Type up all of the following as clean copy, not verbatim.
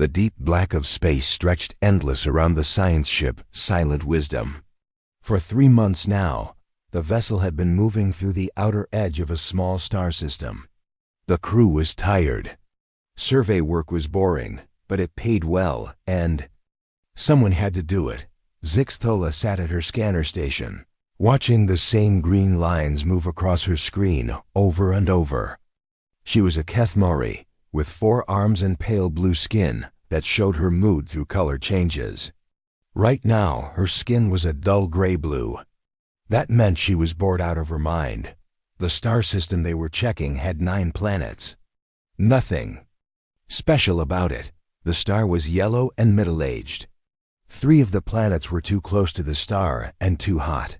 The deep black of space stretched endless around the science ship Silent Wisdom. For 3 months now, the vessel had been moving through the outer edge of a small star system. The crew was tired. Survey work was boring, but it paid well, and someone had to do it. Zixthola sat at her scanner station, watching the same green lines move across her screen over and over. She was a Kethmori, with 4 arms and pale blue skin that showed her mood through color changes. Right now, her skin was a dull gray blue. That meant she was bored out of her mind. The star system they were checking had 9 planets. Nothing special about it. The star was yellow and middle-aged. 3 of the planets were too close to the star and too hot.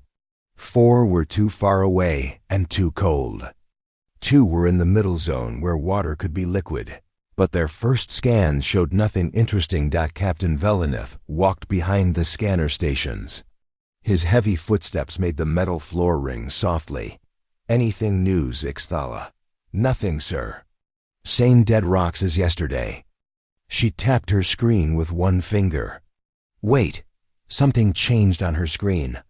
4 were too far away and too cold. 2 were in the middle zone where water could be liquid, but their first scans showed nothing interesting. Captain Velenith walked behind the scanner stations. His heavy footsteps made the metal floor ring softly. Anything new, Zixthala? Nothing, sir. Same dead rocks as yesterday. She tapped her screen with one finger. Wait, something changed on her screen.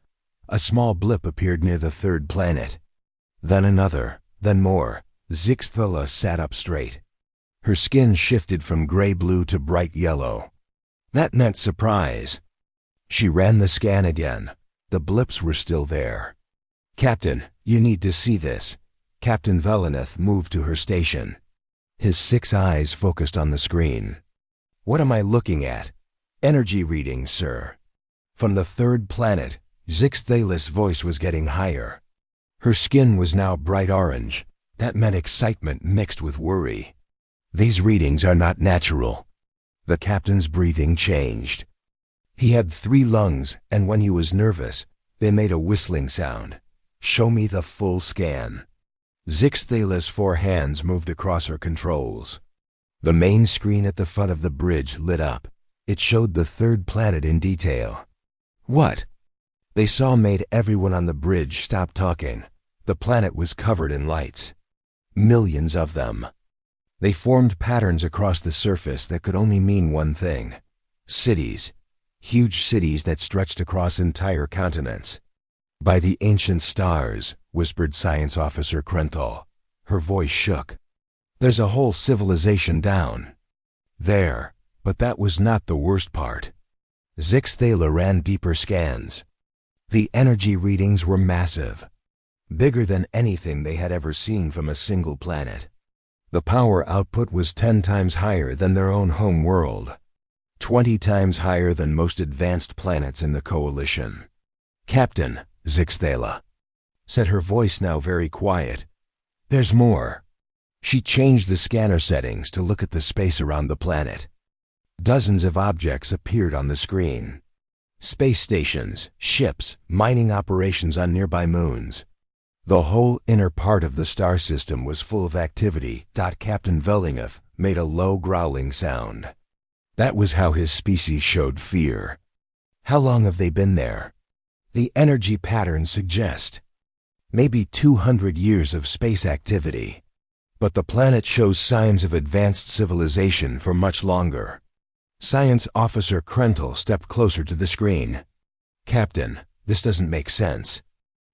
A small blip appeared near the 3rd planet. Then another. Then more. Zixthola sat up straight. Her skin shifted from gray-blue to bright yellow. That meant surprise. She ran the scan again. The blips were still there. Captain, you need to see this. Captain Velenith moved to her station. His 6 eyes focused on the screen. What am I looking at? Energy readings, sir. From the 3rd planet, Zixthala's voice was getting higher. Her skin was now bright orange. That meant excitement mixed with worry. These readings are not natural. The captain's breathing changed. He had 3 lungs, and when he was nervous, they made a whistling sound. Show me the full scan. Zixthala's 4 hands moved across her controls. The main screen at the front of the bridge lit up. It showed the 3rd planet in detail. What they saw made everyone on the bridge stop talking. The planet was covered in lights. Millions of them. They formed patterns across the surface that could only mean one thing. Cities. Huge cities that stretched across entire continents. By the ancient stars, whispered Science Officer Krenthal. Her voice shook. There's a whole civilization down there, but that was not the worst part. Zixthala ran deeper scans. The energy readings were massive. Bigger than anything they had ever seen from a single planet. The power output was 10 times higher than their own home world. 20 times higher than most advanced planets in the Coalition. Captain, Zixthala said, her voice now very quiet. There's more. She changed the scanner settings to look at the space around the planet. Dozens of objects appeared on the screen. Space stations, ships, mining operations on nearby moons. The whole inner part of the star system was full of activity. Captain Velenith made a low growling sound. That was how his species showed fear. How long have they been there? The energy patterns suggest maybe 200 years of space activity. But the planet shows signs of advanced civilization for much longer. Science Officer Krenthal stepped closer to the screen. Captain, this doesn't make sense.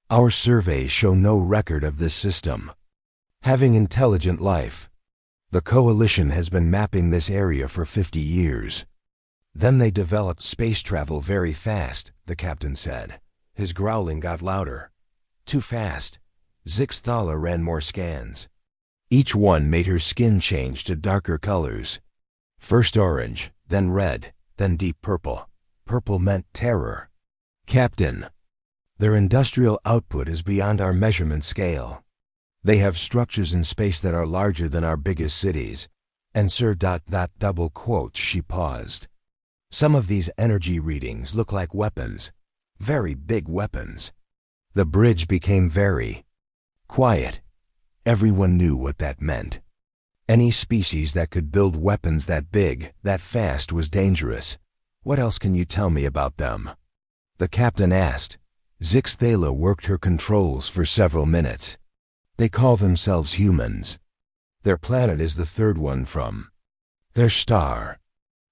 Our surveys show no record of this system having intelligent life. The Coalition has been mapping this area for 50 years. Then they developed space travel very fast, the captain said. His growling got louder. Too fast. Zixthala ran more scans. Each one made her skin change to darker colors. First orange, then red, then deep purple. Purple meant terror. Captain, their industrial output is beyond our measurement scale. They have structures in space that are larger than our biggest cities. And sir... double quotes, she paused. Some of these energy readings look like weapons. Very big weapons. The bridge became very quiet. Everyone knew what that meant. Any species that could build weapons that big, that fast, was dangerous. What else can you tell me about them? The captain asked. Zixthala worked her controls for several minutes. They call themselves humans. Their planet is the 3rd one from their star.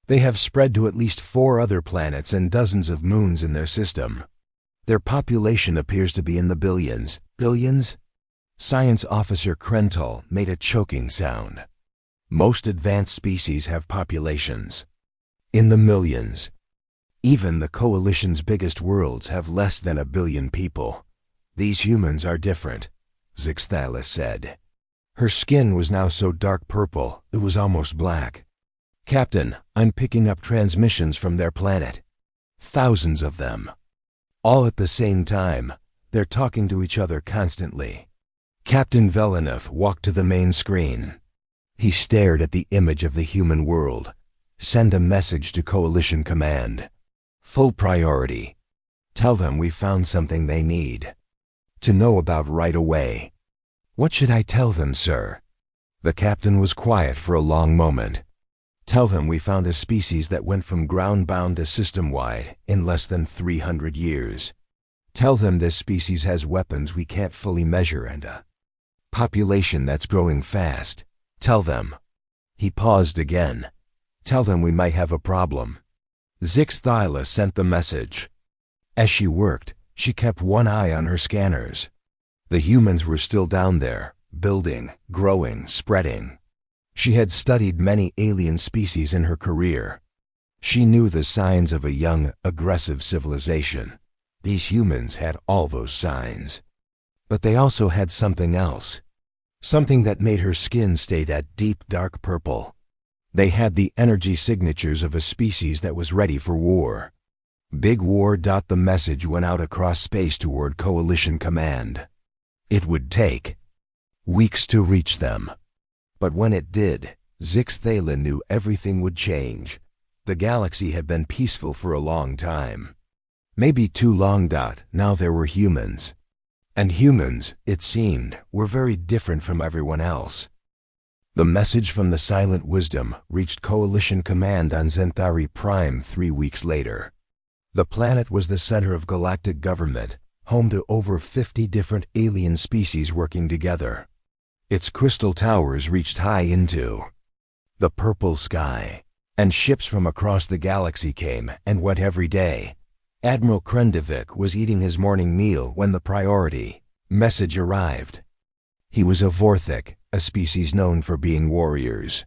They have spread to at least 4 other planets and dozens of moons in their system. Their population appears to be in the billions. Billions? Science Officer Krental made a choking sound. Most advanced species have populations in the millions. Even the Coalition's biggest worlds have less than 1 billion people. These humans are different, Zixthala said. Her skin was now so dark purple, it was almost black. Captain, I'm picking up transmissions from their planet. Thousands of them. All at the same time, they're talking to each other constantly. Captain Velenov walked to the main screen. He stared at the image of the human world. Send a message to Coalition Command. Full priority. Tell them we found something they need to know about right away. What should I tell them, sir? The captain was quiet for a long moment. Tell them we found a species that went from ground-bound to system-wide in less than 300 years. Tell them this species has weapons we can't fully measure and a population that's growing fast. Tell them. He paused again. Tell them we might have a problem. Zixthala sent the message. As she worked, she kept one eye on her scanners. The humans were still down there, building, growing, spreading. She had studied many alien species in her career. She knew the signs of a young, aggressive civilization. These humans had all those signs. But they also had something else. Something that made her skin stay that deep, dark purple. They had the energy signatures of a species that was ready for war. Big War. The message went out across space toward Coalition Command. It would take weeks to reach them. But when it did, Zixthala knew everything would change. The galaxy had been peaceful for a long time. Maybe too long. Now there were humans. And humans, it seemed, were very different from everyone else. The message from the Silent Wisdom reached Coalition Command on Zentari Prime 3 weeks later. The planet was the center of galactic government, home to over 50 different alien species working together. Its crystal towers reached high into the purple sky, and ships from across the galaxy came and went every day. Admiral Krendovik was eating his morning meal when the priority message arrived. He was a Vorthik, a species known for being warriors.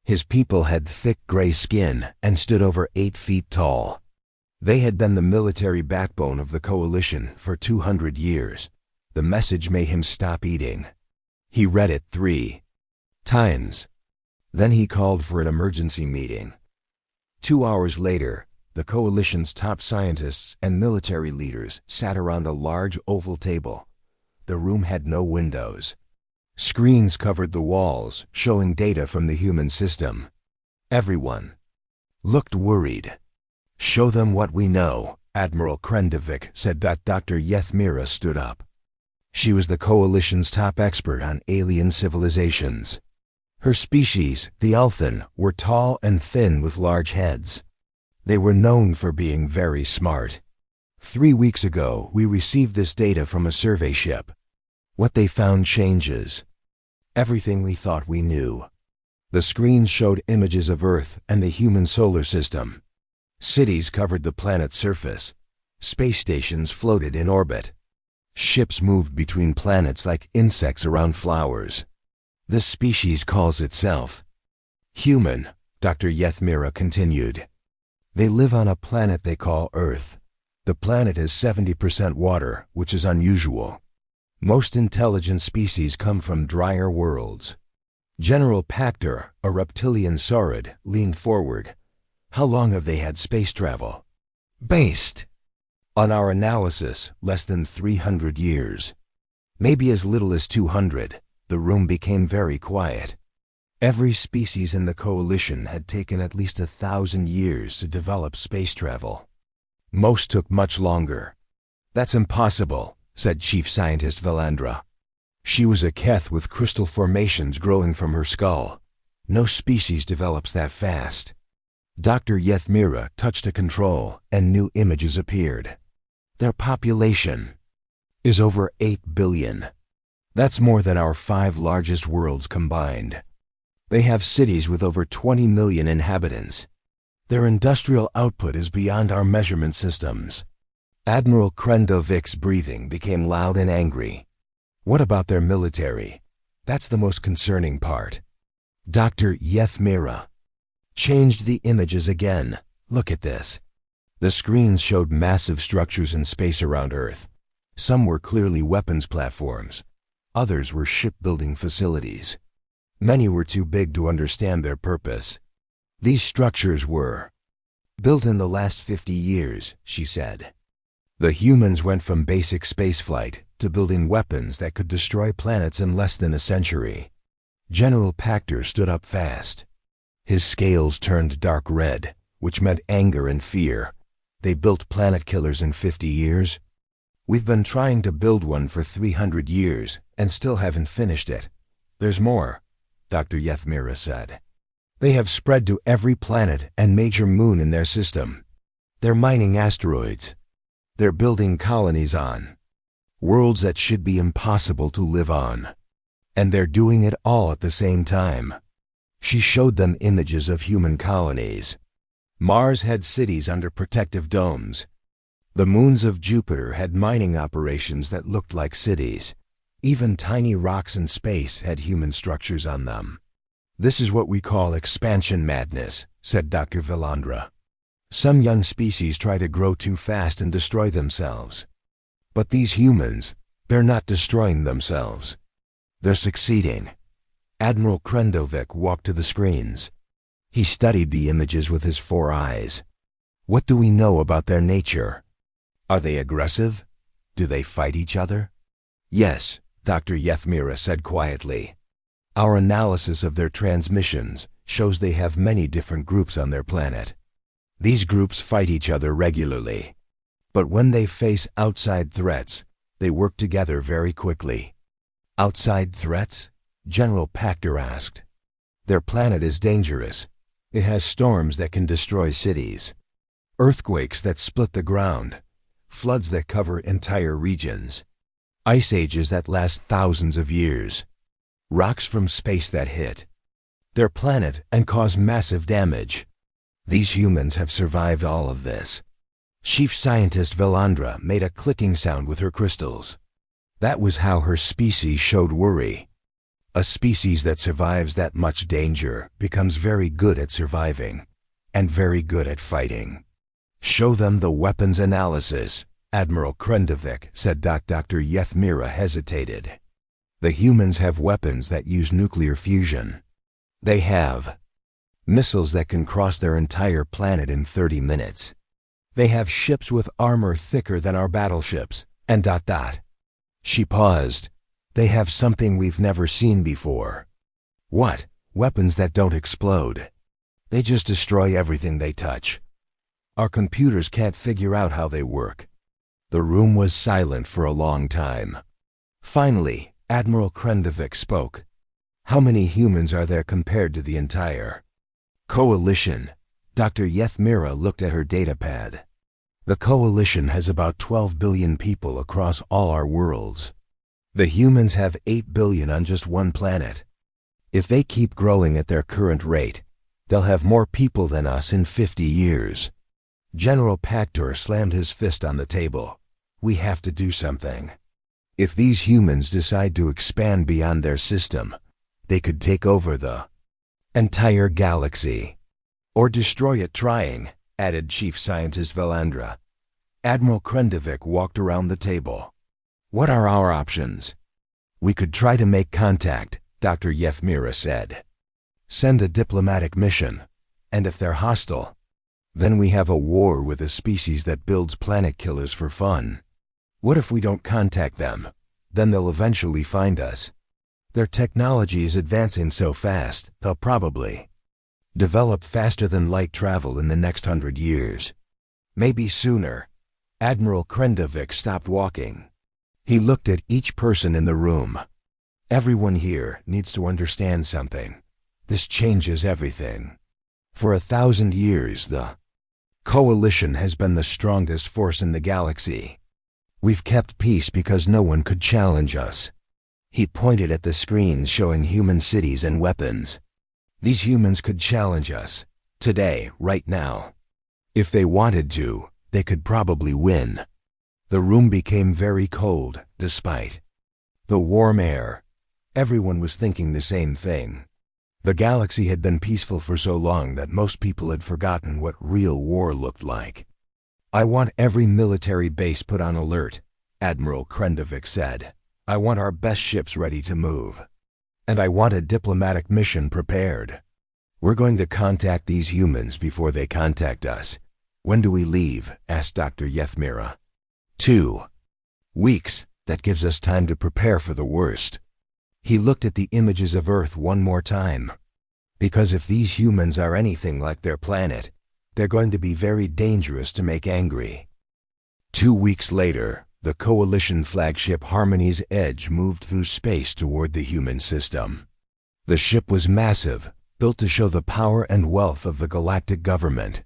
His people had thick gray skin and stood over 8 feet tall. They had been the military backbone of the Coalition for 200 years. The message made him stop eating. He read it 3 times. Then he called for an emergency meeting. 2 hours later, the Coalition's top scientists and military leaders sat around a large oval table. The room had no windows. Screens covered the walls, showing data from the human system. Everyone looked worried. Show them what we know, Admiral Krendovik said. Dr. Yethmira stood up. She was the Coalition's top expert on alien civilizations. Her species, the Althan, were tall and thin with large heads. They were known for being very smart. 3 weeks ago, we received this data from a survey ship. What they found changes everything we thought we knew. The screens showed images of Earth and the human solar system. Cities covered the planet's surface. Space stations floated in orbit. Ships moved between planets like insects around flowers. This species calls itself human, Dr. Yethmira continued. They live on a planet they call Earth. The planet is 70% water, which is unusual. Most intelligent species come from drier worlds. General Pactor, a reptilian saurid, leaned forward. How long have they had space travel? Based on our analysis, less than 300 years. Maybe as little as 200. The room became very quiet. Every species in the Coalition had taken at least 1,000 years to develop space travel. Most took much longer. That's impossible, said Chief Scientist Valandra. She was a Keth with crystal formations growing from her skull. No species develops that fast. Dr. Yethmira touched a control and new images appeared. Their population is over 8 billion. That's more than our 5 largest worlds combined. They have cities with over 20 million inhabitants. Their industrial output is beyond our measurement systems. Admiral Krendovic's breathing became loud and angry. What about their military? That's the most concerning part. Dr. Yethmira changed the images again. Look at this. The screens showed massive structures in space around Earth. Some were clearly weapons platforms. Others were shipbuilding facilities. Many were too big to understand their purpose. These structures were built in the last 50 years, she said. The humans went from basic spaceflight to building weapons that could destroy planets in less than a century. General Pachter stood up fast. His scales turned dark red, which meant anger and fear. They built planet killers in 50 years? We've been trying to build one for 300 years and still haven't finished it. There's more, Dr. Yethmira said. They have spread to every planet and major moon in their system. They're mining asteroids. They're building colonies on worlds that should be impossible to live on. And they're doing it all at the same time. She showed them images of human colonies. Mars had cities under protective domes. The moons of Jupiter had mining operations that looked like cities. Even tiny rocks in space had human structures on them. This is what we call expansion madness, said Dr. Valandra. Some young species try to grow too fast and destroy themselves. But these humans, they're not destroying themselves. They're succeeding. Admiral Krendovic walked to the screens. He studied the images with his 4 eyes. What do we know about their nature? Are they aggressive? Do they fight each other? Yes, Dr. Yethmira said quietly. Our analysis of their transmissions shows they have many different groups on their planet. These groups fight each other regularly. But when they face outside threats, they work together very quickly. Outside threats? General Pachter asked. Their planet is dangerous. It has storms that can destroy cities, earthquakes that split the ground, floods that cover entire regions, ice ages that last thousands of years, rocks from space that hit their planet and cause massive damage. These humans have survived all of this. Chief Scientist Valandra made a clicking sound with her crystals. That was how her species showed worry. A species that survives that much danger becomes very good at surviving and very good at fighting. Show them the weapons analysis, Admiral Krendovic said. Dr. Yethmira hesitated. The humans have weapons that use nuclear fusion. They have missiles that can cross their entire planet in 30 minutes. They have ships with armor thicker than our battleships, and ... She paused. They have something we've never seen before. What? Weapons that don't explode. They just destroy everything they touch. Our computers can't figure out how they work. The room was silent for a long time. Finally, Admiral Krendovic spoke. How many humans are there compared to the entire coalition? Dr. Yethmira looked at her datapad. The coalition has about 12 billion people across all our worlds. The humans have 8 billion on just one planet. If they keep growing at their current rate, they'll have more people than us in 50 years. General Pachter slammed his fist on the table. We have to do something. If these humans decide to expand beyond their system, they could take over the entire galaxy. Or destroy it trying, added Chief Scientist Valandra. Admiral Krendovic walked around the table. What are our options? We could try to make contact, Dr. Yethmira said. Send a diplomatic mission, and if they're hostile, then we have a war with a species that builds planet killers for fun. What if we don't contact them? Then they'll eventually find us. Their technology is advancing so fast, they'll probably develop faster than light travel in the next 100 years. Maybe sooner. Admiral Krendovic stopped walking. He looked at each person in the room. Everyone here needs to understand something. This changes everything. For 1,000 years, the coalition has been the strongest force in the galaxy. We've kept peace because no one could challenge us. He pointed at the screens showing human cities and weapons. These humans could challenge us, Today, right now. If they wanted to, they could probably win. The room became very cold, despite the warm air. Everyone was thinking the same thing. The galaxy had been peaceful for so long that most people had forgotten what real war looked like. "I want every military base put on alert," Admiral Krendovik said. "I want our best ships ready to move. And I want a diplomatic mission prepared. We're going to contact these humans before they contact us." "When do we leave?" asked Dr. Yethmira. 2 weeks. That gives us time to prepare for the worst. He looked at the images of Earth one more time. Because if these humans are anything like their planet, they're going to be very dangerous to make angry. 2 weeks later, the Coalition flagship Harmony's Edge moved through space toward the human system. The ship was massive, built to show the power and wealth of the galactic government.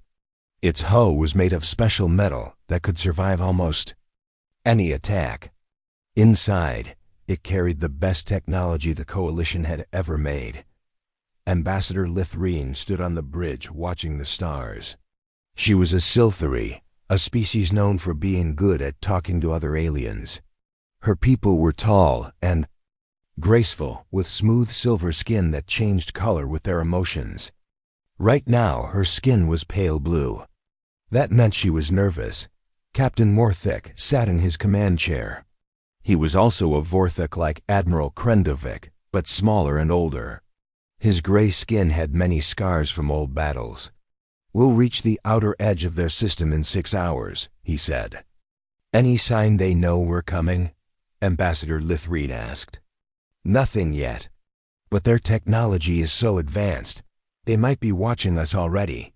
Its hull was made of special metal that could survive almost any attack. Inside, it carried the best technology the Coalition had ever made. Ambassador Lithrine stood on the bridge watching the stars. She was a Silthari, a species known for being good at talking to other aliens. Her people were tall and graceful, with smooth silver skin that changed color with their emotions. Right now, her skin was pale blue. That meant she was nervous. Captain Morthik sat in his command chair. He was also a Vorthik like Admiral Krendovik, but smaller and older. His gray skin had many scars from old battles. "We'll reach the outer edge of their system in 6 hours," he said. "Any sign they know we're coming?" Ambassador Lithrine asked. "Nothing yet. But their technology is so advanced, they might be watching us already."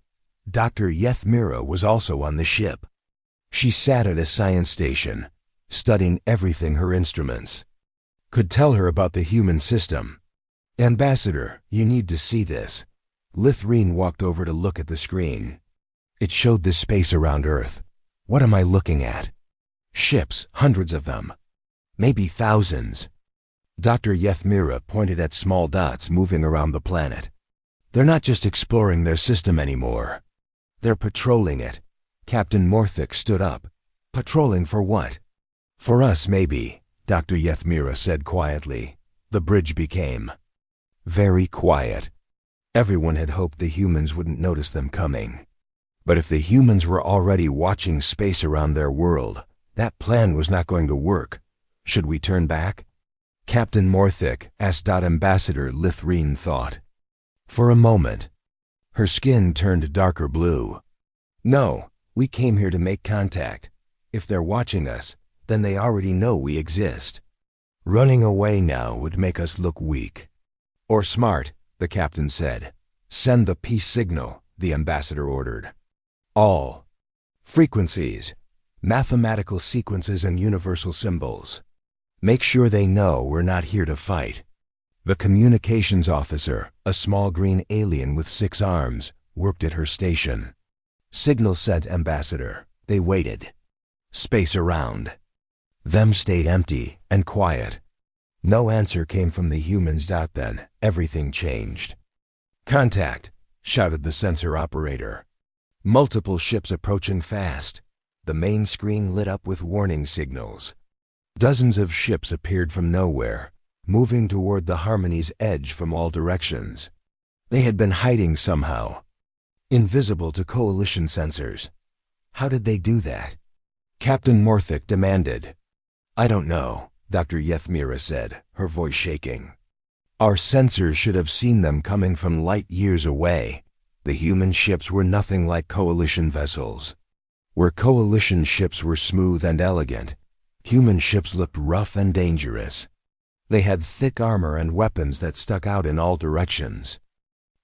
Dr. Yethmira was also on the ship. She sat at a science station, studying everything her instruments could tell her about the human system. "Ambassador, you need to see this." Lithrine walked over to look at the screen. It showed the space around Earth. "What am I looking at?" "Ships, hundreds of them. Maybe thousands." Dr. Yethmira pointed at small dots moving around the planet. "They're not just exploring their system anymore. They're patrolling it." Captain Morthik stood up. "Patrolling for what?" "For us, maybe," Dr. Yethmira said quietly. The bridge became very quiet. Everyone had hoped the humans wouldn't notice them coming. But if the humans were already watching space around their world, that plan was not going to work. "Should we turn back?" Captain Morthik asked. Ambassador Lithrine thought. For a moment, her skin turned darker blue. "No, we came here to make contact. If they're watching us, then they already know we exist. Running away now would make us look weak." "Or smart," the captain said. "Send the peace signal," the ambassador ordered. "All frequencies, mathematical sequences and universal symbols. Make sure they know we're not here to fight." The communications officer, a small green alien with 6 arms, worked at her station. "Signal sent, Ambassador." They waited. Space around them stayed empty and quiet. No answer came from the humans. Then everything changed. "Contact!" shouted the sensor operator. Multiple ships approaching fast. The main screen lit up with warning signals. Dozens of ships appeared from nowhere, moving toward the Harmony's Edge from all directions. They had been hiding somehow, invisible to Coalition sensors. How did they do that? Captain Morthik demanded. "I don't know," Dr. Yethmira said, her voice shaking. "Our sensors should have seen them coming from light years away. The human ships were nothing like Coalition vessels. Where Coalition ships were smooth and elegant, human ships looked rough and dangerous. They had thick armor and weapons that stuck out in all directions.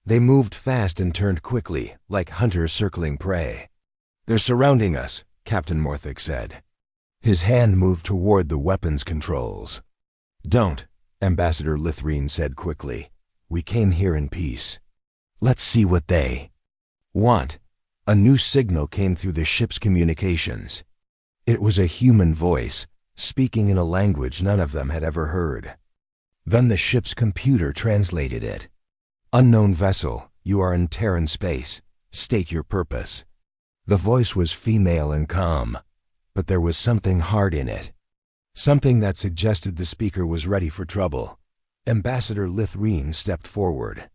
They moved fast and turned quickly, like hunters circling prey. "They're surrounding us," Captain Morthik said. His hand moved toward the weapons controls. "Don't," Ambassador Lithrine said quickly. "We came here in peace. Let's see what they want." A new signal came through the ship's communications. It was a human voice, speaking in a language none of them had ever heard. Then the ship's computer translated it. "Unknown vessel, you are in Terran space. State your purpose." The voice was female and calm, but there was something hard in it. Something that suggested the speaker was ready for trouble. Ambassador Lithreen stepped forward.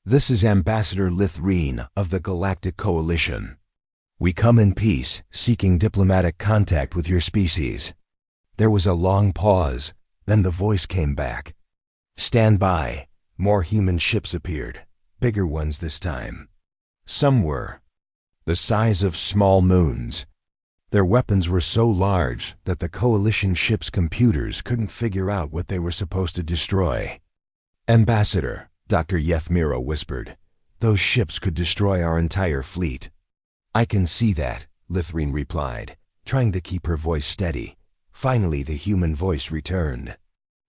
"This is Ambassador Lithreen of the Galactic Coalition. We come in peace, seeking diplomatic contact with your species." There was a long pause, then the voice came back. "Stand by." More human ships appeared, bigger ones this time. Some were the size of small moons. Their weapons were so large that the Coalition ships' computers couldn't figure out what they were supposed to destroy. "Ambassador," Dr. Yethmira whispered, "those ships could destroy our entire fleet." "I can see that," Lithreen replied, trying to keep her voice steady. Finally, the human voice returned.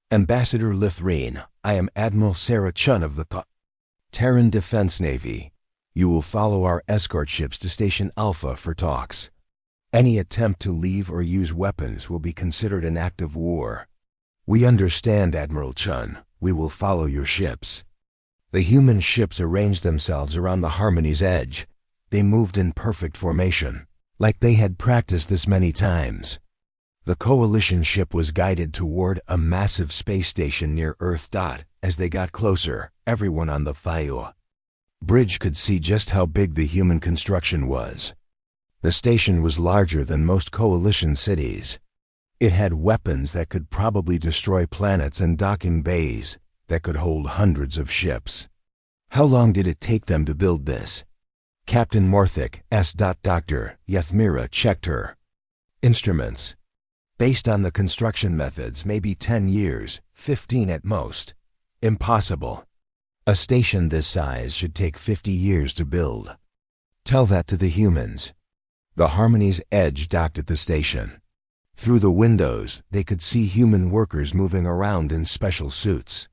"Ambassador Lithreen, I am Admiral Sarah Chun of the Terran Defense Navy. You will follow our escort ships to Station Alpha for talks. Any attempt to leave or use weapons will be considered an act of war." "We understand, Admiral Chun. We will follow your ships." The human ships arranged themselves around the Harmony's edge. They moved in perfect formation, like they had practiced this many times. The Coalition ship was guided toward a massive space station near Earth. As they got closer, everyone on the FIO bridge could see just how big the human construction was. The station was larger than most Coalition cities. It had weapons that could probably destroy planets and docking bays that could hold hundreds of ships. "How long did it take them to build this?" Captain Morthic asked. Dr. Yethmira checked her instruments. "Based on the construction methods, maybe 10 years, 15 at most." "Impossible. A station this size should take 50 years to build." "Tell that to the humans." The Harmony's edge docked at the station. Through the windows, they could see human workers moving around in special suits.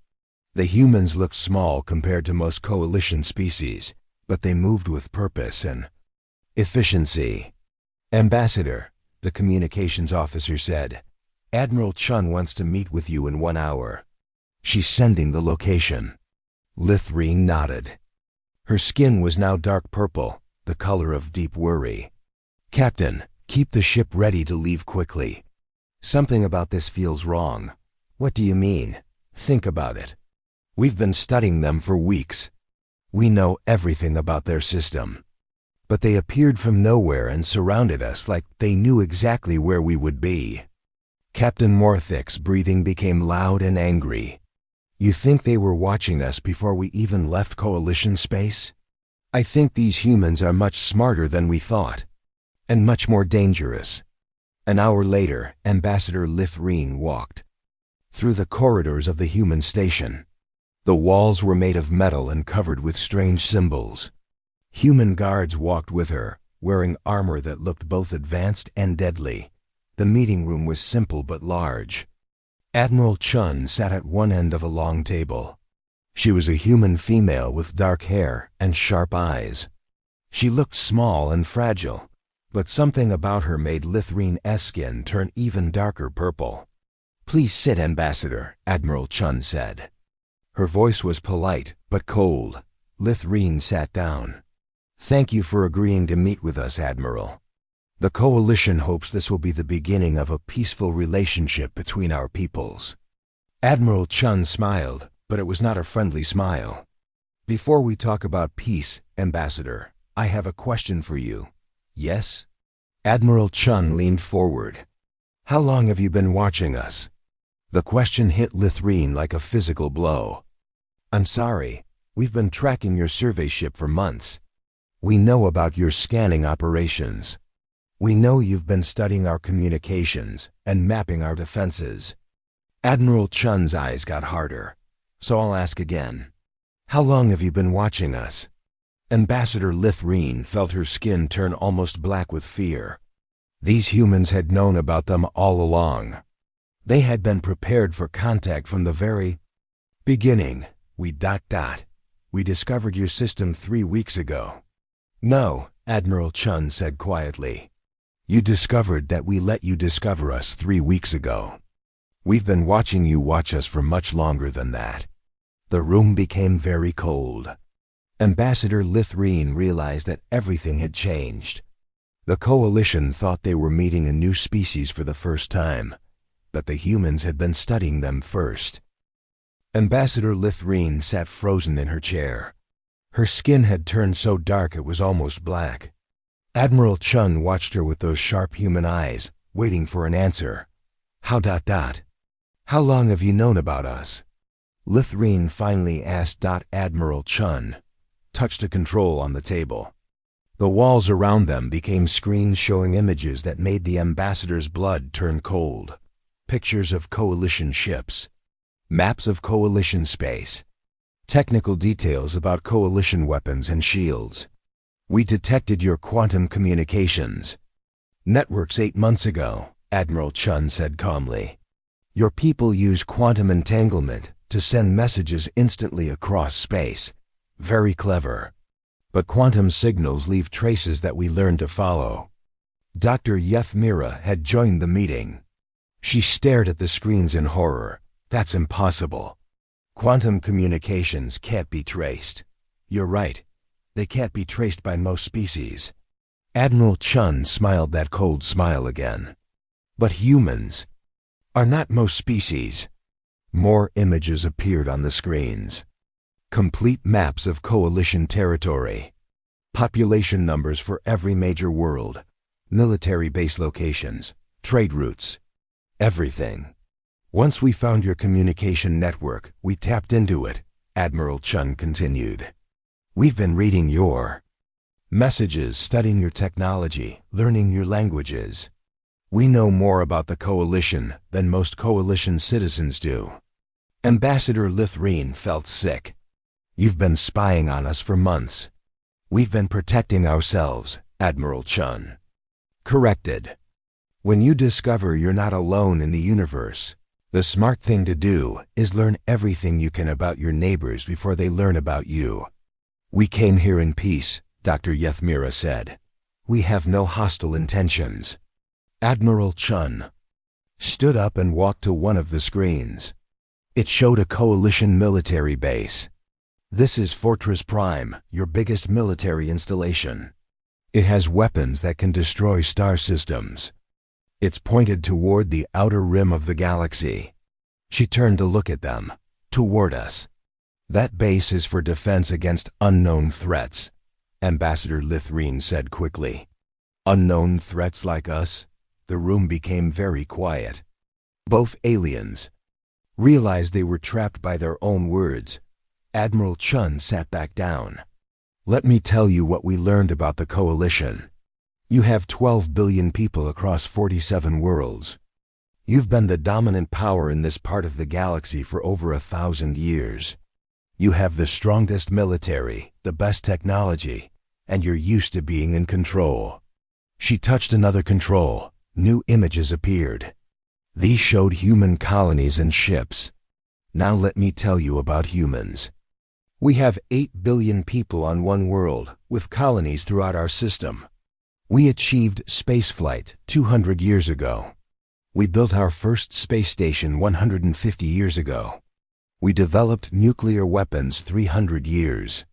The humans looked small compared to most Coalition species, but they moved with purpose and efficiency. "Ambassador," the communications officer said, "Admiral Chun wants to meet with you in 1 hour. She's sending the location." Lithreen nodded. Her skin was now dark purple, the color of deep worry. "Captain, keep the ship ready to leave quickly. Something about this feels wrong." "What do you mean?" "Think about it. We've been studying them for weeks. We know everything about their system. But they appeared from nowhere and surrounded us like they knew exactly where we would be." Captain Morthic's breathing became loud and angry. "You think they were watching us before we even left Coalition space? I think these humans are much smarter than we thought, and much more dangerous." An hour later, Ambassador Lithreen walked through the corridors of the human station. The walls were made of metal and covered with strange symbols. Human guards walked with her, wearing armor that looked both advanced and deadly. The meeting room was simple but large. Admiral Chun sat at one end of a long table. She was a human female with dark hair and sharp eyes. She looked small and fragile, but something about her made Lithreen's skin turn even darker purple. "Please sit, Ambassador," Admiral Chun said. Her voice was polite but cold. Lithreen sat down. "Thank you for agreeing to meet with us, Admiral. The Coalition hopes this will be the beginning of a peaceful relationship between our peoples." Admiral Chun smiled, but it was not a friendly smile. "Before we talk about peace, Ambassador, I have a question for you." "Yes?" Admiral Chun leaned forward. "How long have you been watching us?" The question hit Lithreen like a physical blow. "I'm sorry, we've been tracking your survey ship for months. We know about your scanning operations. We know you've been studying our communications and mapping our defenses." Admiral Chun's eyes got harder. "So I'll ask again. How long have you been watching us?" Ambassador Lithreen felt her skin turn almost black with fear. These humans had known about them all along. They had been prepared for contact from the very beginning. We discovered your system 3 weeks ago." "No," Admiral Chun said quietly. "You discovered that we let you discover us 3 weeks ago. We've been watching you watch us for much longer than that." The room became very cold. Ambassador Lithrine realized that everything had changed. The Coalition thought they were meeting a new species for the first time, but the humans had been studying them first. Ambassador Lithrine sat frozen in her chair. Her skin had turned so dark it was almost black. Admiral Chun watched her with those sharp human eyes, waiting for an answer. How long have you known about us? Lithrine finally asked. Admiral Chun touched a control on the table. The walls around them became screens showing images that made the ambassador's blood turn cold. Pictures of Coalition ships, maps of Coalition space, technical details about Coalition weapons and shields. We detected your quantum communications networks 8 months ago, Admiral Chun said calmly. Your people use quantum entanglement to send messages instantly across space. Very clever. But quantum signals leave traces that we learn to follow. Dr. Yethmira had joined the meeting. She stared at the screens in horror. That's impossible. Quantum communications can't be traced. You're right. They can't be traced by most species. Admiral Chun smiled that cold smile again. But humans are not most species. More images appeared on the screens. Complete maps of Coalition territory. Population numbers for every major world. Military base locations. Trade routes. Everything. Once we found your communication network, we tapped into it, Admiral Chun continued. We've been reading your messages, studying your technology, learning your languages. We know more about the Coalition than most Coalition citizens do. Ambassador Lithrine felt sick. You've been spying on us for months. We've been protecting ourselves, Admiral Chun corrected. When you discover you're not alone in the universe, the smart thing to do is learn everything you can about your neighbors before they learn about you. We came here in peace, Dr. Yethmira said. We have no hostile intentions. Admiral Chun stood up and walked to one of the screens. It showed a Coalition military base. This is Fortress Prime, your biggest military installation. It has weapons that can destroy star systems. It's pointed toward the outer rim of the galaxy. She turned to look at them, toward us. That base is for defense against unknown threats, Ambassador Lithrine said quickly. Unknown threats like us? The room became very quiet. Both aliens realized they were trapped by their own words. Admiral Chun sat back down. Let me tell you what we learned about the Coalition. You have 12 billion people across 47 worlds. You've been the dominant power in this part of the galaxy for over 1,000 years. You have the strongest military, the best technology, and you're used to being in control. She touched another control. New images appeared. These showed human colonies and ships. Now let me tell you about humans. We have 8 billion people on one world, with colonies throughout our system. We achieved spaceflight 200 years ago. We built our first space station 150 years ago. We developed nuclear weapons 300 years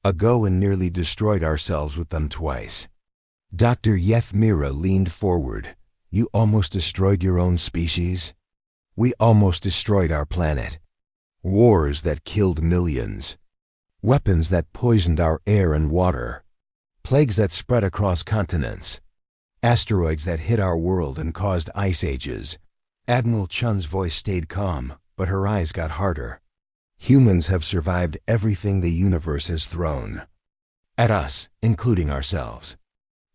ago and nearly destroyed ourselves with them twice. Dr. Yethmira leaned forward. You almost destroyed your own species? We almost destroyed our planet. Wars that killed millions. Weapons that poisoned our air and water. Plagues that spread across continents. Asteroids that hit our world and caused ice ages. Admiral Chun's voice stayed calm, but her eyes got harder. Humans have survived everything the universe has thrown at us, including ourselves.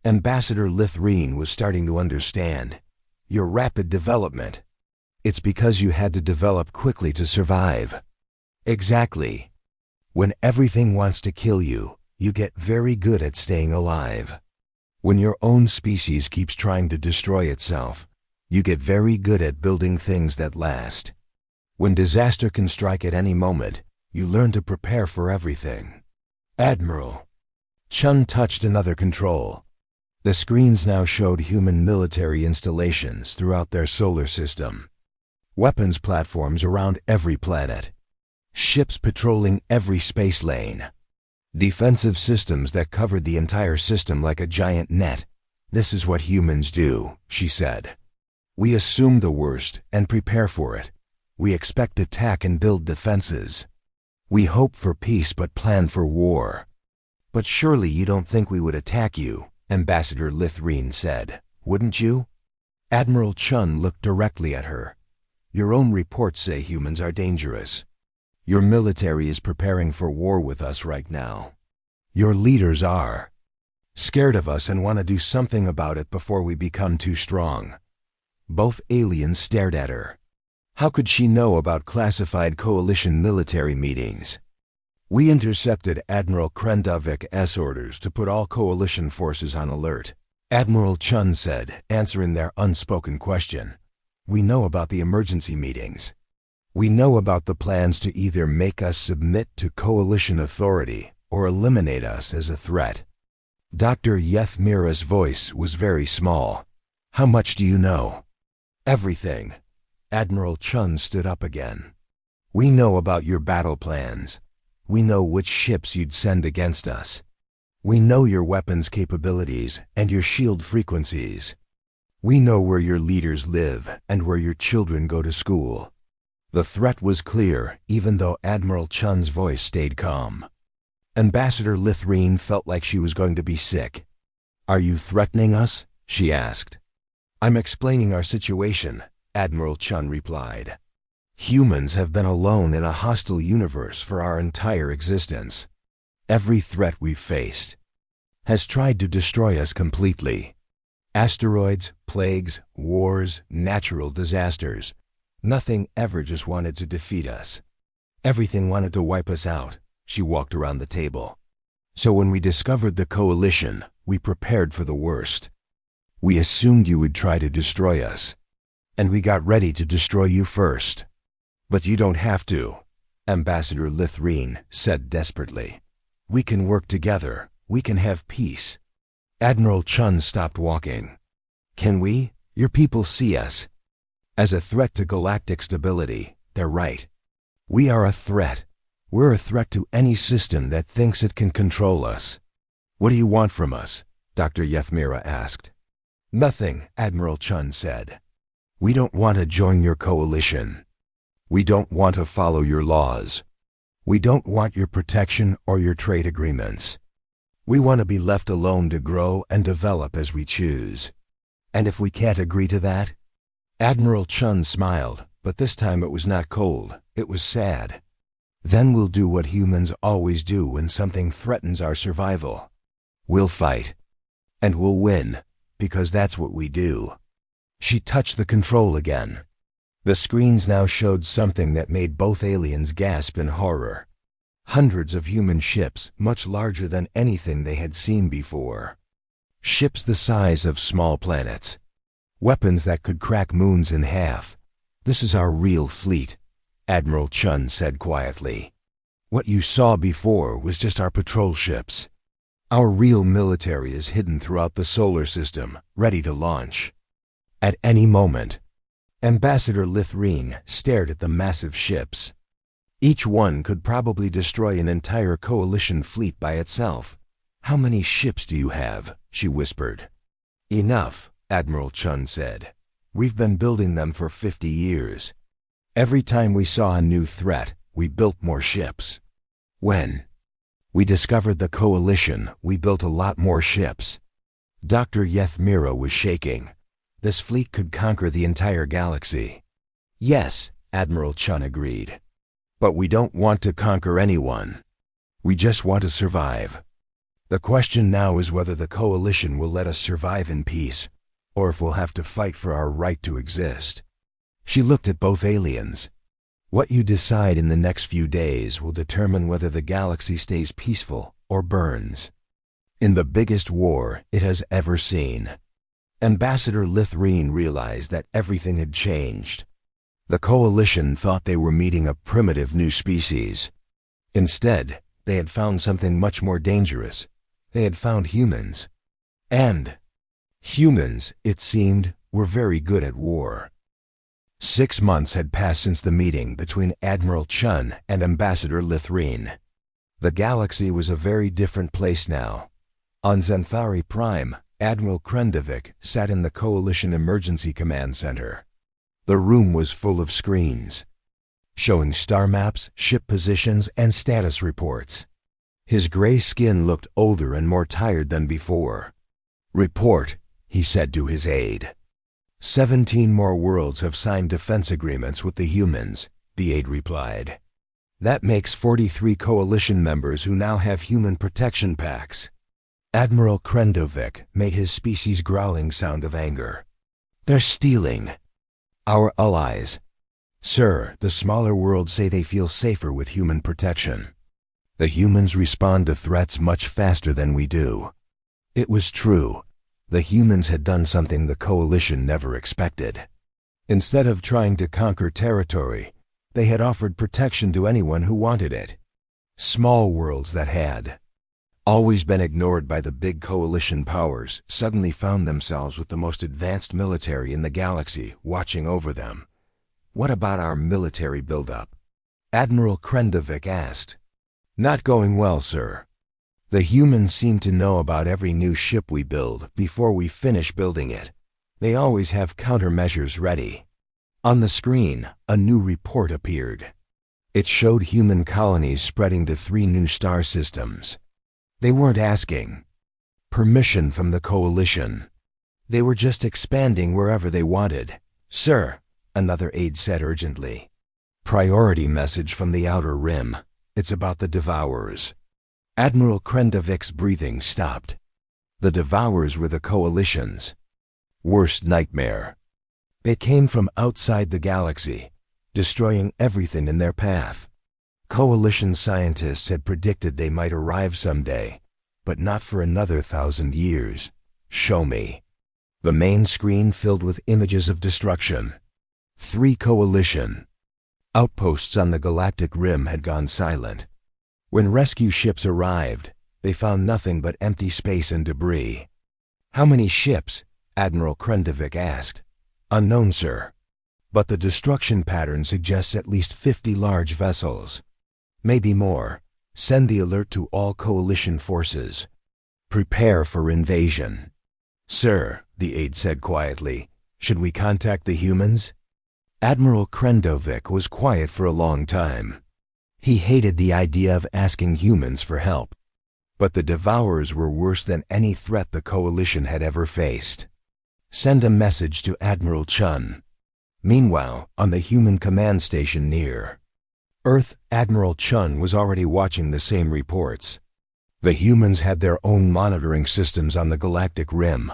Ambassador Lithrine was starting to understand. Your rapid development. It's because you had to develop quickly to survive. Exactly. When everything wants to kill you, you get very good at staying alive. When your own species keeps trying to destroy itself, you get very good at building things that last. When disaster can strike at any moment, you learn to prepare for everything. Admiral Chun touched another control. The screens now showed human military installations throughout their solar system. Weapons platforms around every planet. Ships patrolling every space lane. Defensive systems that covered the entire system like a giant net. This is what humans do, she said. We assume the worst and prepare for it. We expect attack and build defenses. We hope for peace but plan for war. But surely you don't think we would attack you, Ambassador Lithreen said. Wouldn't you? Admiral Chun looked directly at her. Your own reports say humans are dangerous. Your military is preparing for war with us right now. Your leaders are scared of us and want to do something about it before we become too strong. Both aliens stared at her. How could she know about classified coalition military meetings? We intercepted Admiral Krendovic's orders to put all coalition forces on alert, Admiral Chun said, answering their unspoken question. We know about the emergency meetings. We know about the plans to either make us submit to coalition authority or eliminate us as a threat. Dr. Yethmira's voice was very small. How much do you know? Everything. Admiral Chun stood up again. We know about your battle plans. We know which ships you'd send against us. We know your weapons capabilities and your shield frequencies. We know where your leaders live and where your children go to school. The threat was clear, even though Admiral Chun's voice stayed calm. Ambassador Lithreen felt like she was going to be sick. Are you threatening us? She asked. I'm explaining our situation, Admiral Chun replied. Humans have been alone in a hostile universe for our entire existence. Every threat we've faced has tried to destroy us completely. Asteroids, plagues, wars, natural disasters. Nothing ever just wanted to defeat us. Everything wanted to wipe us out. She walked around the table. So when we discovered the coalition, we prepared for the worst. We assumed you would try to destroy us. And we got ready to destroy you first. But you don't have to, Ambassador Lithreen said desperately. We can work together. We can have peace. Admiral Chun stopped walking. Can we? Your people see us as a threat to galactic stability. They're right. We are a threat. We're a threat to any system that thinks it can control us. What do you want from us? Dr. Yethmira asked. Nothing, Admiral Chun said. We don't want to join your coalition. We don't want to follow your laws. We don't want your protection or your trade agreements. We want to be left alone to grow and develop as we choose. And if we can't agree to that? Admiral Chun smiled, but this time it was not cold, it was sad. Then we'll do what humans always do when something threatens our survival. We'll fight. And we'll win, because that's what we do. She touched the control again. The screens now showed something that made both aliens gasp in horror. Hundreds of human ships, much larger than anything they had seen before. Ships the size of small planets. Weapons that could crack moons in half. This is our real fleet, Admiral Chun said quietly. What you saw before was just our patrol ships. Our real military is hidden throughout the solar system, ready to launch. At any moment. Ambassador Lithreen stared at the massive ships. Each one could probably destroy an entire coalition fleet by itself. How many ships do you have? She whispered. Enough, Admiral Chun said. We've been building them for 50 years. Every time we saw a new threat, we built more ships. When we discovered the coalition, we built a lot more ships. Dr. Yethmira was shaking. This fleet could conquer the entire galaxy. Yes, Admiral Chun agreed. But we don't want to conquer anyone. We just want to survive. The question now is whether the coalition will let us survive in peace, or if we'll have to fight for our right to exist. She looked at both aliens. What you decide in the next few days will determine whether the galaxy stays peaceful or burns. In the biggest war it has ever seen. Ambassador Lithreen realized that everything had changed. The coalition thought they were meeting a primitive new species. Instead, they had found something much more dangerous. They had found humans. And humans, it seemed, were very good at war. 6 months had passed since the meeting between Admiral Chun and Ambassador Lithreen. The galaxy was a very different place now. On Zenthari Prime, Admiral Krendovik sat in the Coalition Emergency Command Center. The room was full of screens, showing star maps, ship positions, and status reports. His gray skin looked older and more tired than before. "Report," he said to his aide. 17 more worlds have signed defense agreements with the humans, the aide replied. That makes 43 coalition members who now have human protection packs. Admiral Krendovik made his species' growling sound of anger. "They're stealing our allies. Sir, the smaller worlds say they feel safer with human protection. The humans respond to threats much faster than we do." It was true. The humans had done something the coalition never expected. Instead of trying to conquer territory, they had offered protection to anyone who wanted it. Small worlds that had always been ignored by the big coalition powers suddenly found themselves with the most advanced military in the galaxy watching over them. "What about our military buildup?" Admiral Krendovik asked. "Not going well, sir. The humans seem to know about every new ship we build before we finish building it. They always have countermeasures ready." On the screen, a new report appeared. It showed human colonies spreading to 3 new star systems. They weren't asking permission from the coalition. They were just expanding wherever they wanted. "Sir," another aide said urgently. "Priority message from the Outer Rim. It's about the Devourers." Admiral Krendovik's breathing stopped. The Devourers were the coalition's worst nightmare. They came from outside the galaxy, destroying everything in their path. Coalition scientists had predicted they might arrive someday, but not for another 1,000 years. "Show me." The main screen filled with images of destruction. 3 coalition outposts on the Galactic Rim had gone silent. When rescue ships arrived, they found nothing but empty space and debris. "How many ships?" Admiral Krendovik asked. "Unknown, sir. But the destruction pattern suggests at least 50 large vessels. Maybe more. Send the alert to all coalition forces. Prepare for invasion." "Sir," the aide said quietly, "should we contact the humans?" Admiral Krendovik was quiet for a long time. He hated the idea of asking humans for help. But the Devourers were worse than any threat the coalition had ever faced. "Send a message to Admiral Chun." Meanwhile, on the human command station near Earth, Admiral Chun was already watching the same reports. The humans had their own monitoring systems on the Galactic Rim.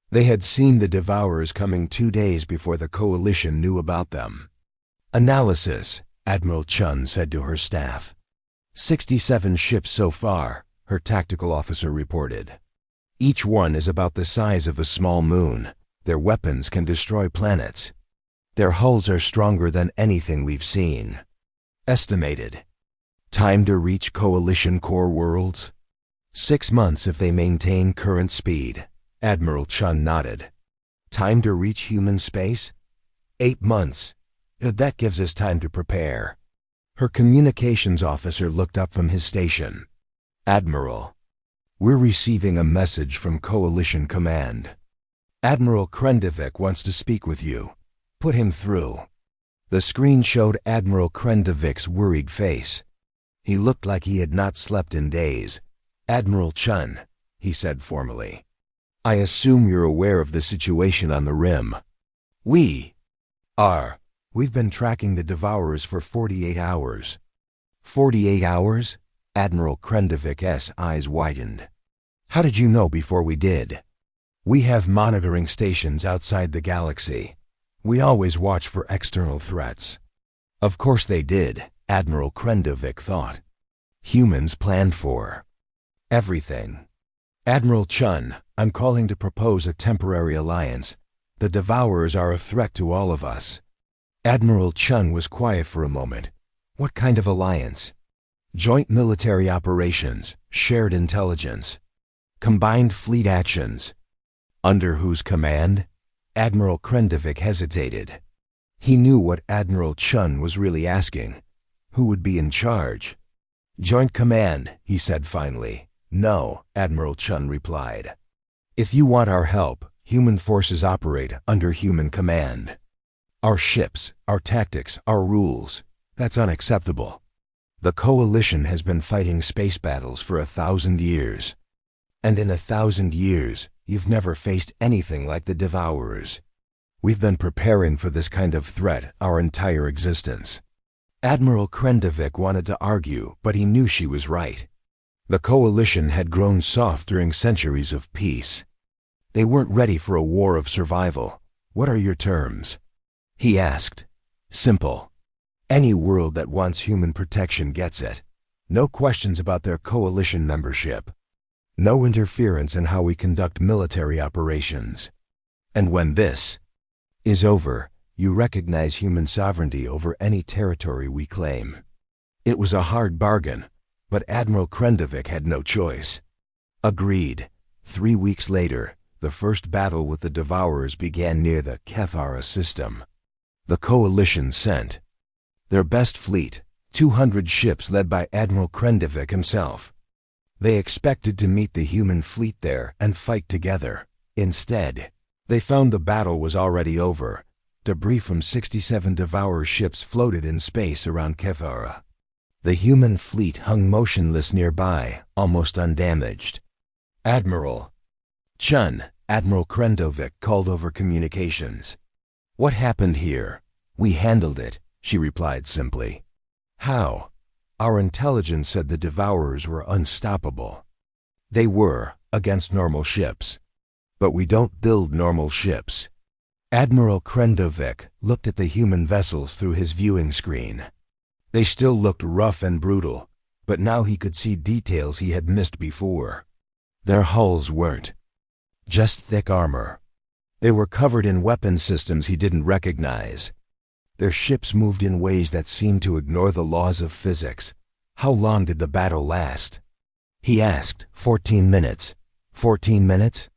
They had seen the Devourers coming 2 days before the coalition knew about them. "Analysis," Admiral Chun said to her staff. 67 ships so far, her tactical officer reported. Each one is about the size of a small moon. Their weapons can destroy planets. Their hulls are stronger than anything we've seen. Estimated time to reach coalition core worlds? 6 months if they maintain current speed. Admiral Chun nodded. Time to reach human space? 8 months. That gives us time to prepare. Her communications officer looked up from his station. "Admiral, we're receiving a message from Coalition Command. Admiral Krendovik wants to speak with you. Put him through." The screen showed Admiral Krendovik's worried face. He looked like he had not slept in days. "Admiral Chun," he said formally, "I assume you're aware of the situation on the rim." "We are. We've been tracking the Devourers for 48 hours. 48 hours? Admiral Krendovik's eyes widened. "How did you know before we did?" "We have monitoring stations outside the galaxy. We always watch for external threats." Of course they did, Admiral Krendovik thought. Humans planned for everything. "Admiral Chun, I'm calling to propose a temporary alliance. The Devourers are a threat to all of us." Admiral Chun was quiet for a moment. "What kind of alliance?" "Joint military operations, shared intelligence, combined fleet actions." "Under whose command?" Admiral Krendovik hesitated. He knew what Admiral Chun was really asking. Who would be in charge? Joint Command, he said finally. No, Admiral Chun replied. If you want our help, human forces operate under human command. Our ships, our tactics, our rules, that's unacceptable. The Coalition has been fighting space battles for 1,000 years. And in 1,000 years, you've never faced anything like the Devourers. We've been preparing for this kind of threat our entire existence. Admiral Krendavik wanted to argue, but he knew she was right. The Coalition had grown soft during centuries of peace. They weren't ready for a war of survival. What are your terms? He asked. Simple. Any world that wants human protection gets it. No questions about their Coalition membership. No interference in how we conduct military operations. And when this is over, you recognize human sovereignty over any territory we claim. It was a hard bargain, but Admiral Krendavik had no choice. Agreed. 3 weeks later, the first battle with the Devourers began near the Kethara system. The Coalition sent their best fleet, 200 ships led by Admiral Krendavik himself. They expected to meet the human fleet there and fight together. Instead, they found the battle was already over. Debris from 67 Devourer ships floated in space around Kethara. The human fleet hung motionless nearby, almost undamaged. Admiral Chun, Admiral Krendavik called over communications. What happened here? We handled it, she replied simply. How? Our intelligence said the Devourers were unstoppable. They were, against normal ships. But we don't build normal ships. Admiral Krendavik looked at the human vessels through his viewing screen. They still looked rough and brutal, but now he could see details he had missed before. Their hulls weren't just thick armor. They were covered in weapon systems he didn't recognize. Their ships moved in ways that seemed to ignore the laws of physics. How long did the battle last? He asked. 14 minutes. 14 minutes?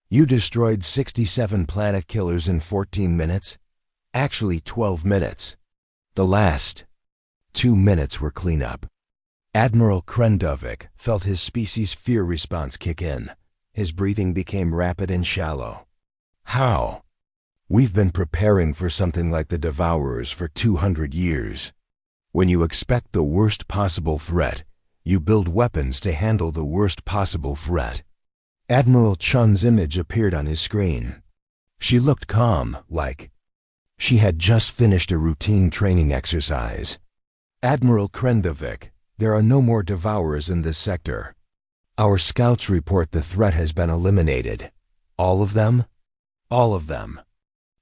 You destroyed 67 planet killers in 14 minutes? Actually 12 minutes. The last 2 minutes were cleanup. Admiral Krendavik felt his species' fear response kick in. His breathing became rapid and shallow. How? We've been preparing for something like the Devourers for 200 years. When you expect the worst possible threat, you build weapons to handle the worst possible threat. Admiral Chun's image appeared on his screen. She looked calm, like she had just finished a routine training exercise. Admiral Krendavik, there are no more Devourers in this sector. Our scouts report the threat has been eliminated. All of them? All of them.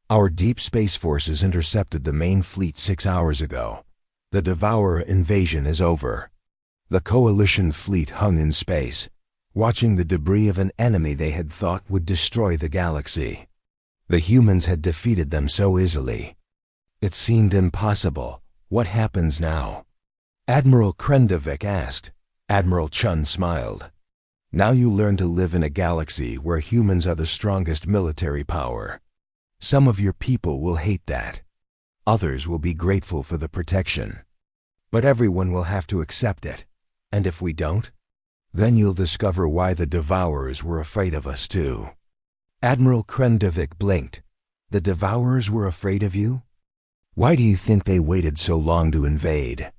Our deep space forces intercepted the main fleet 6 hours ago. The Devourer invasion is over. The Coalition fleet hung in space, watching the debris of an enemy they had thought would destroy the galaxy. The humans had defeated them so easily. It seemed impossible. What happens now? Admiral Krendavik asked. Admiral Chun smiled. Now you learn to live in a galaxy where humans are the strongest military power. Some of your people will hate that. Others will be grateful for the protection. But everyone will have to accept it. And if we don't, then you'll discover why the Devourers were afraid of us too. Admiral Krendavik blinked. The Devourers were afraid of you? Why do you think they waited so long to invade?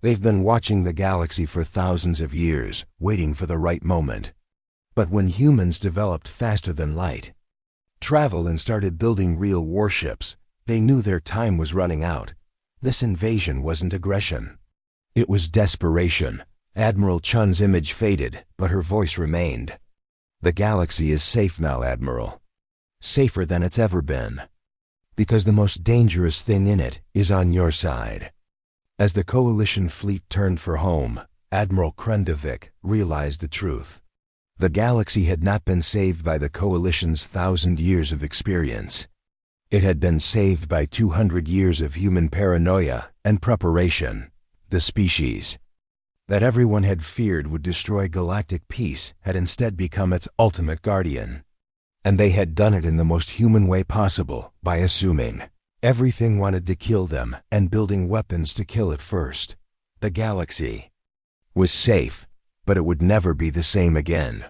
They've been watching the galaxy for thousands of years, waiting for the right moment. But when humans developed faster than light, travel and started building real warships, they knew their time was running out. This invasion wasn't aggression. It was desperation. Admiral Chun's image faded, but her voice remained. The galaxy is safe now, Admiral. Safer than it's ever been. Because the most dangerous thing in it is on your side. As the Coalition fleet turned for home, Admiral Krendavik realized the truth. The galaxy had not been saved by the Coalition's 1,000 years of experience. It had been saved by 200 years of human paranoia and preparation. The species that everyone had feared would destroy galactic peace had instead become its ultimate guardian. And they had done it in the most human way possible, by assuming everything wanted to kill them and building weapons to kill it first. The galaxy was safe, but it would never be the same again.